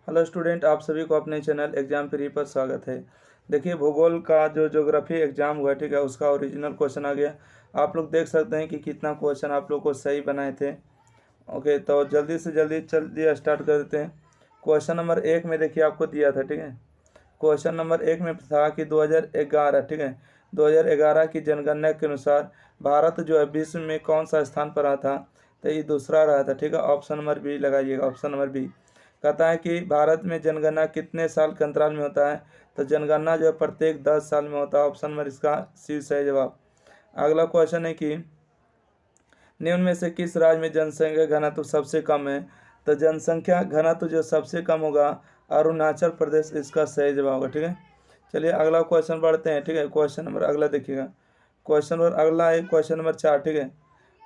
Hello student, आप सभी को अपने चैनल एग्जाम फ्री पर स्वागत है। देखिए, भूगोल का जो ज्योग्राफी एग्जाम हुआ, ठीक है, उसका ओरिजिनल क्वेश्चन आ गया। आप लोग देख सकते हैं कि कितना क्वेश्चन आप लोग को सही बनाए थे। ओके, तो जल्दी से जल्दी चलिए स्टार्ट कर देते हैं। क्वेश्चन नंबर 1 में देखिए आपको दिया था, ठीक है। क्वेश्चन नंबर 1 में था कि 2011, ठीक है, 2011 की जनगणना के अनुसार भारत जो है विश्व में कौन सा स्थान पर रहा था। तो ये दूसरा रहा था, ठीक है। ऑप्शन नंबर बी लगाइएगा, ऑप्शन नंबर बी। कहता है कि भारत में जनगणना कितने साल के अंतराल में होता है। तो जनगणना जो है प्रत्येक 10 साल में होता है। ऑप्शन नंबर इसका सी सही जवाब। अगला क्वेश्चन है कि निम्न में से किस राज्य में जनसंख्या घनत्व सबसे कम है। तो जनसंख्या घनत्व जो सबसे कम होगा अरुणाचल प्रदेश, इसका सही जवाब होगा, ठीक है। चलिए अगला क्वेश्चन बढ़ते हैं, ठीक है। क्वेश्चन नंबर अगला देखिएगा। क्वेश्चन नंबर अगला है क्वेश्चन नंबर 4, ठीक है।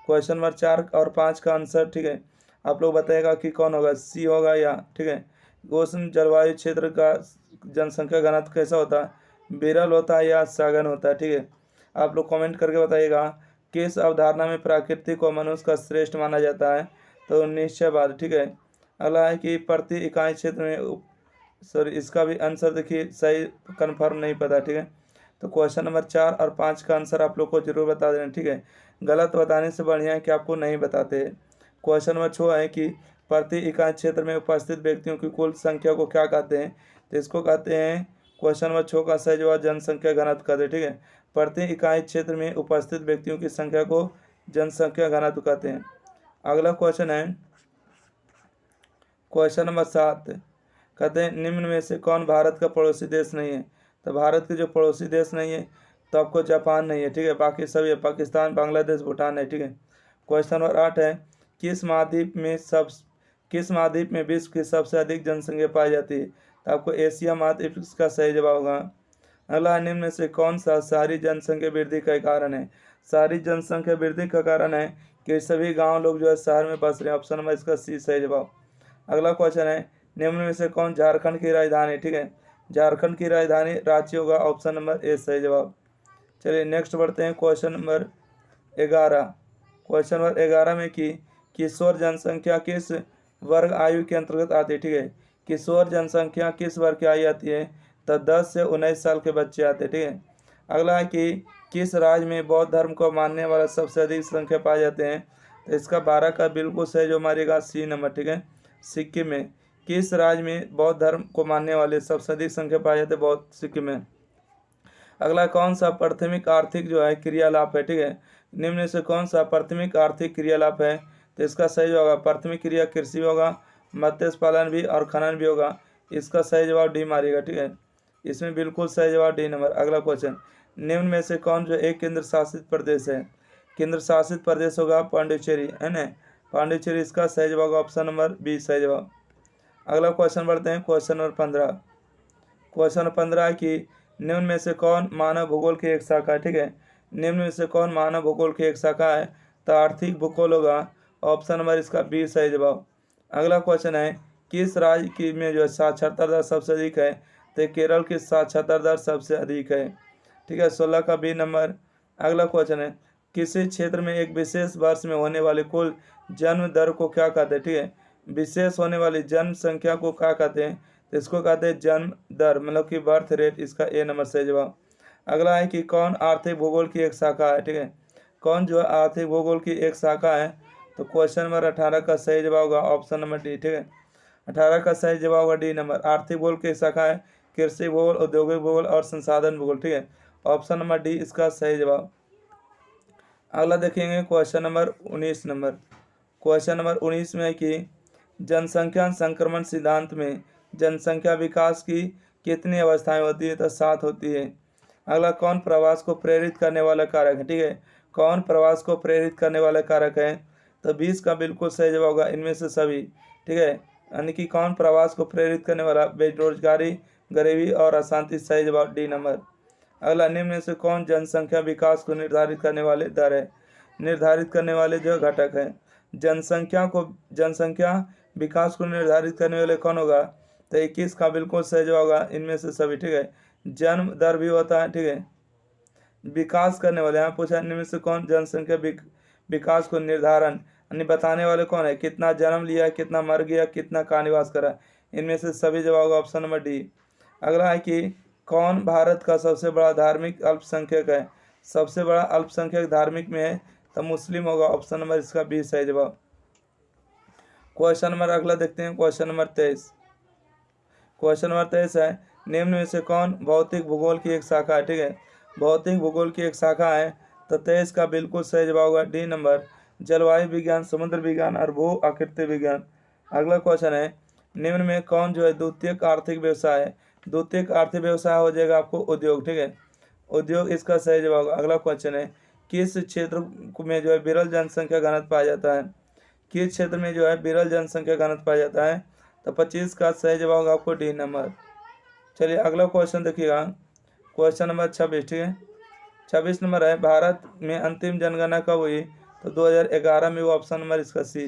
क्वेश्चन नंबर 4 और 5 का आंसर, ठीक है, आप लोग बताइएगा कि कौन होगा, सी होगा या, ठीक है। उष्ण जलवायु क्षेत्र का जनसंख्या घनत्व कैसा होता है, विरल होता है या सघन होता है, ठीक है। आप लोग कमेंट करके बताइएगा किस अवधारणा में प्रकृति को मनुष्य का श्रेष्ठ माना जाता है। तो निश्चयवाद, ठीक है। अगला है कि प्रति इकाई क्षेत्र में सॉरी, इसका भी आंसर देखिए सही कन्फर्म नहीं पता, ठीक है। तो क्वेश्चन नंबर 4 और 5 का आंसर आप लोग को जरूर बता देना, ठीक है। गलत बताने से बढ़िया है कि आपको नहीं बताते। क्वेश्चन नंबर 6 है कि प्रति इकाई क्षेत्र में उपस्थित व्यक्तियों की कुल संख्या को क्या कहते हैं। तो इसको कहते हैं, क्वेश्चन नंबर 6 का सही जवाब जनसंख्या घनत्व कहते हैं, ठीक है। प्रति इकाई क्षेत्र में उपस्थित व्यक्तियों की संख्या को जनसंख्या घनत्व कहते हैं। अगला क्वेश्चन है क्वेश्चन नंबर 7। कहते हैं निम्न में से कौन भारत का पड़ोसी देश नहीं है। तो भारत के जो पड़ोसी देश नहीं है, तो आपको जापान नहीं है, ठीक है। बाकी सभी है, पाकिस्तान, बांग्लादेश, भूटान है, ठीक है। क्वेश्चन नंबर 8 है किस महाद्वीप में विश्व की सबसे अधिक जनसंख्या पाई जाती है। तो आपको एशिया महाद्वीप का सही जवाब होगा। अगला निम्न में से कौन सा शहरी जनसंख्या वृद्धि का कारण है। शहरी जनसंख्या वृद्धि का कारण है कि सभी गाँव लोग जो है शहर में बस रहे हैं। ऑप्शन नंबर इसका सी सही जवाब। अगला क्वेश्चन है निम्न में से कौन झारखंड की राजधानी, ठीक है। झारखंड की राजधानी रांची होगा। ऑप्शन नंबर ए सही जवाब। चलिए नेक्स्ट बढ़ते हैं क्वेश्चन नंबर 11। क्वेश्चन नंबर 11 में कि किशोर जनसंख्या किस वर्ग आयु के अंतर्गत आती है, ठीक है। किशोर जनसंख्या किस वर्ग की आयु आती है। तो 10 से 19 साल के बच्चे आते हैं, ठीक है। अगला है कि किस राज्य में बौद्ध धर्म को मानने वाला सबसे अधिक संख्या पाए जाते हैं। तो इसका 12 का बिल्कुल सही जो मारेगा सी नंबर, ठीक है। सिक्किम में। किस राज्य में बौद्ध धर्म को मानने वाले सबसे अधिक संख्या पाए जाते हैं, बौद्ध सिक्किम में। अगला कौन सा प्राथमिक आर्थिक जो है क्रियालाप है, ठीक है। निम्न में से कौन सा प्राथमिक आर्थिक क्रियालाप है। तो इसका सही जवाब होगा प्राथमिक क्रिया कृषि होगा, मत्स्य पालन भी और खनन भी होगा। इसका सही जवाब डी मारिएगा, ठीक है। इसमें बिल्कुल सही जवाब डी नंबर। अगला क्वेश्चन, निम्न में से कौन जो एक केंद्र शासित प्रदेश है। केंद्र शासित प्रदेश होगा पांडिचेरी, है ना। पांडिचेरी इसका सही जवाब होगा। ऑप्शन नंबर बी सही जवाब। अगला क्वेश्चन बढ़ते हैं क्वेश्चन नंबर 15। क्वेश्चन नंबर 15 है कि निम्न में से कौन मानव भूगोल की एक शाखा है, ठीक है। निम्न में से कौन मानव भूगोल की एक शाखा है। तो आर्थिक भूगोल होगा। ऑप्शन नंबर इसका बी सही जवाब। अगला क्वेश्चन है किस राज्य की में जो है साक्षरता दर सबसे अधिक है। तो केरल की साक्षरता दर सबसे अधिक है, ठीक है। 16 का बी नंबर। अगला क्वेश्चन है किसी क्षेत्र में एक विशेष वर्ष में होने वाले कुल जन्म दर को क्या कहते हैं, ठीक है। विशेष होने वाली जन्म संख्या को क्या कहते हैं। तो इसको कहते हैं जन्म दर, मतलब कि बर्थ रेट। इसका ए नंबर सही जवाब। अगला है कि कौन आर्थिक भूगोल की एक शाखा है, ठीक है। कौन जो है आर्थिक भूगोल की एक शाखा है। तो क्वेश्चन नंबर 18 का सही जवाब होगा ऑप्शन नंबर डी, ठीक है। 18 का सही जवाब होगा डी नंबर। आर्थिक भूगोल की एक शाखा है कृषि भूगोल, औद्योगिक भूगोल और संसाधन भूगोल, ठीक है। ऑप्शन नंबर डी इसका सही जवाब। अगला देखेंगे question number 19 number. Question number 19 में है कि जनसंख्या संक्रमण सिद्धांत में जनसंख्या विकास की कितनी अवस्थाएं होती है। तो 7 होती है। अगला कौन प्रवास को प्रेरित करने वाला कारक है, ठीक है। कौन प्रवास को प्रेरित करने वाला कारक है। तो 20 का बिल्कुल सही जवाब होगा इनमें से सभी, ठीक है। यानी कि कौन प्रवास को प्रेरित करने वाला, बेरोजगारी, गरीबी और अशांति, सही जवाब डी नंबर। अगला निम्न में से कौन जनसंख्या विकास को निर्धारित करने वाले दर है, निर्धारित करने वाले जो घटक है। जनसंख्या विकास को निर्धारित करने वाले कौन होगा। तो 21 का बिल्कुल सही जवाब होगा इनमें से सभी, ठीक है। जन्म दर भी होता है, ठीक है। विकास करने वाले, यहाँ पूछा इनमें से कौन जनसंख्या विकास को निर्धारण यानी बताने वाले कौन है, कितना जन्म लिया, कितना मर गया, कितना कहाँ निवास करा। इनमें से सभी जवाब होगा ऑप्शन नंबर डी। अगला है कि कौन भारत का सबसे बड़ा धार्मिक अल्पसंख्यक है? सबसे बड़ा अल्पसंख्यक धार्मिक में है तो मुस्लिम होगा, ऑप्शन नंबर इसका बी सही जवाब। क्वेश्चन नंबर अगला देखते हैं, क्वेश्चन नंबर 23। क्वेश्चन नंबर 23 है, निम्न में से कौन भौतिक भूगोल की एक शाखा है? ठीक है, भौतिक भूगोल की एक शाखा है तो 23 का बिल्कुल सही जवाब होगा डी नंबर, जलवायु विज्ञान, समुद्र विज्ञान और भू आकृति विज्ञान। अगला क्वेश्चन है, निम्न में कौन जो है द्वितीयक आर्थिक व्यवसाय है? द्वितीयक आर्थिक व्यवसाय हो जाएगा आपको उद्योग। ठीक है, उद्योग इसका सही जवाब होगा। अगला क्वेश्चन है, किस क्षेत्र में जो है विरल जनसंख्या घनत्व पाया जाता है? किस क्षेत्र में जो है विरल जनसंख्या घनत्व पाया जाता है? तो 25 का सही जवाब होगा आपको डी नंबर। चलिए अगला क्वेश्चन देखिएगा, क्वेश्चन नंबर 26। ठीक है, 26 नंबर है, भारत में अंतिम जनगणना कब हुई? तो 2011 में, वो ऑप्शन नंबर इसका सी।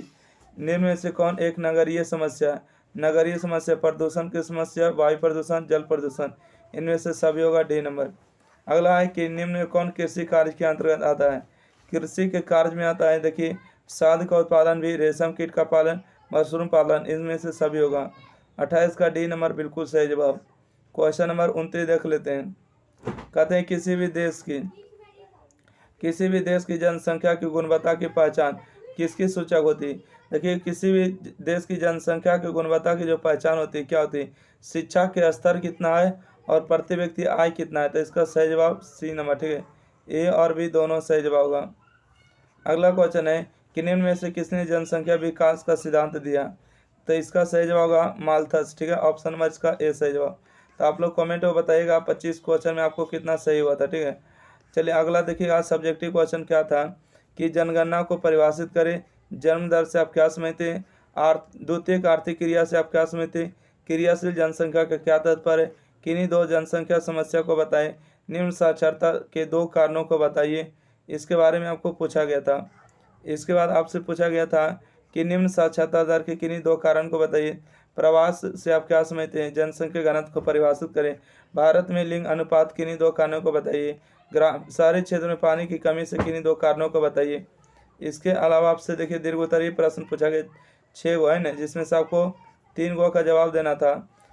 निम्न में से कौन एक नगरीय समस्या? नगरीय समस्या प्रदूषण की समस्या, वायु प्रदूषण, जल प्रदूषण, इनमें से सभी होगा डी नंबर। अगला है कि निम्न में कौन कृषि कार्य के अंतर्गत आता है? कृषि के कार्य में आता है, देखिए शहद का उत्पादन भी, रेशम कीट का पालन, मशरूम पालन, इनमें से सभी होगा। 28 का डी नंबर बिल्कुल सही जवाब। क्वेश्चन नंबर 29 देख लेते हैं। कहते हैं किसी भी देश की जनसंख्या की गुणवत्ता की पहचान किसकी सूचक होती है? देखिए किसी भी देश की जनसंख्या की गुणवत्ता की जो पहचान होती है क्या होती है? शिक्षा के स्तर कितना है और प्रति व्यक्ति आय कितना है? तो इसका सही जवाब सी नंबर। ठीक है, ए और बी दोनों सही जवाब होगा। अगला क्वेश्चन है कि निम्न में से किसने जनसंख्या विकास का सिद्धांत दिया? तो इसका सही जवाब होगा माल्थस। ठीक है, ऑप्शन नंबर इसका ए सही जवाब। तो आप लोग कमेंट में बताइएगा 25 क्वेश्चन में आपको कितना सही हुआ था। ठीक है, चलिए अगला देखिए, आज सब्जेक्टिव क्वेश्चन क्या था कि जनगणना को परिभाषित करें। जन्म दर से आप क्या समझते हैं? द्वितीयक आर्थिक क्रिया से आप क्या समझते हैं? क्रियाशील जनसंख्या का क्या तात्पर्य है? किन्हीं दो जनसंख्या समस्या को बताएं। निम्न साक्षरता के दो कारणों को बताइए, इसके बारे में आपको पूछा गया था। इसके बाद आपसे पूछा गया था कि निम्न साक्षरता दर के किन्हीं दो कारण को बताइए। प्रवास से आप क्या समझते हैं? जनसंख्या घनत्व को परिभाषित करें। भारत में लिंग अनुपात किन्हीं दो कारणों को बताइए। शहरी क्षेत्र में पानी की कमी से किन्हीं दो कारणों को बताइए। इसके अलावा आपसे देखिए दीर्घ उत्तरीय प्रश्न पूछा गया 6 गो है ना, जिसमें से आपको 3 गो का जवाब देना था।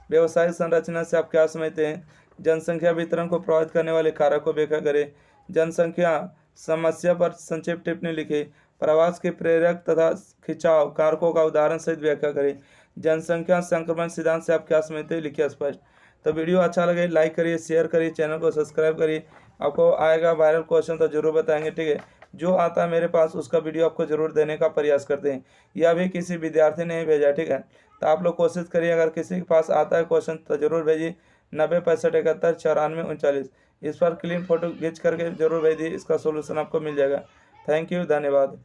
व्यवसायिक संरचना से आप क्या समझते हैं? जनसंख्या वितरण को प्रभावित करने वाले कारक को व्याख्या करें। जनसंख्या समस्या पर संक्षिप्त टिप्पणी लिखे। प्रवास के प्रेरक तथा खिंचाव कारकों का उदाहरण सहित व्याख्या करें। जनसंख्या संक्रमण सिद्धांत से आप क्या समझते हैं? लिखिए स्पष्ट। तो वीडियो अच्छा लगे लाइक करिए, शेयर करिए, चैनल को सब्सक्राइब करिए। आपको आएगा वायरल क्वेश्चन तो जरूर बताएंगे। ठीक है, जो आता है मेरे पास उसका वीडियो आपको जरूर देने का प्रयास करते हैं। यह भी किसी विद्यार्थी ने भेजा। ठीक है, तो आप लोग कोशिश करिए, अगर किसी के पास आता है क्वेश्चन तो जरूर भेजिए। 90 65 71 94 39 इस पर क्लीन फोटो खींच करके जरूर भेजिए, इसका सोल्यूशन आपको मिल जाएगा। थैंक यू, धन्यवाद।